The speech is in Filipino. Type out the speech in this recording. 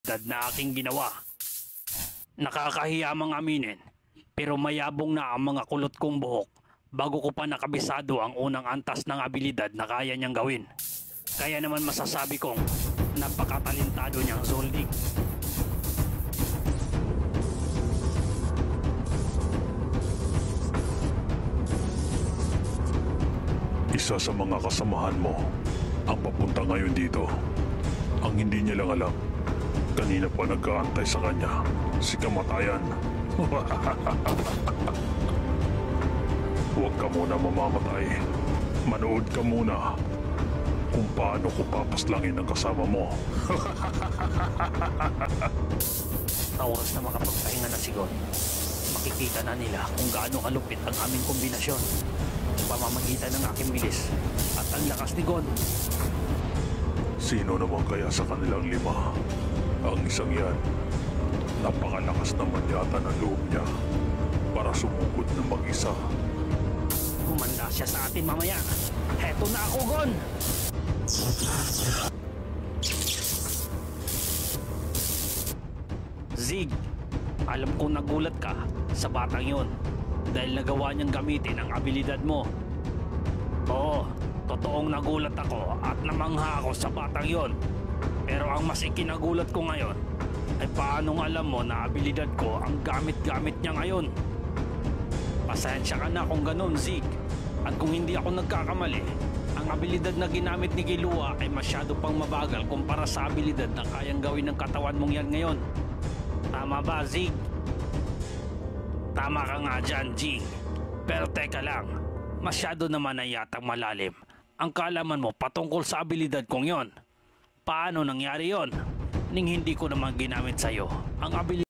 na aking ginawa. Nakakahiya mang aminin, pero mayabong na ang mga kulot kong buhok bago ko pa nakabisado ang unang antas ng abilidad na kaya niyang gawin. Kaya naman masasabi kong napakatalentado niyang Zoldyck. Isa sa mga kasamahan mo ang papunta ngayon dito. Ang hindi niya lang alam, kanina pa nag-aantay sa kanya si Kamatayan. Huwag ka muna mamamatay. Manood ka muna kung paano ko papaslangin ang kasama mo. Sa oras na makapagpahinga na si Gon, makikita na nila kung gaano kalupit ang aming kombinasyon sa pamamagitan ng aking bilis at ang lakas ni Gon. Sino naman kaya sa kanilang lima? Ang isang yan, napakalakas naman yata ng loob niya para sumugod na mag-isa. Humanda siya sa atin mamaya. Heto na ako, Gon! Zig, alam kong nagulat ka sa batang yon dahil nagawa niyang gamitin ang abilidad mo. Oo, totoong nagulat ako at namangha ako sa batang yon. Pero ang mas ikinagulat ko ngayon ay paanong alam mo na abilidad ko ang gamit-gamit niya ngayon. Pasensya ka na kung ganun, Zig. At kung hindi ako nagkakamali, ang abilidad na ginamit ni Killua ay masyado pang mabagal kumpara sa abilidad na kayang gawin ng katawan mong yan ngayon. Tama ba, Zig? Tama ka nga dyan, Jing. Pero teka lang, masyado naman ay yatang malalim ang kaalaman mo patungkol sa abilidad kong yon. Paano nangyari yon? Ning hindi ko naman ginamit sa'yo ang abilidad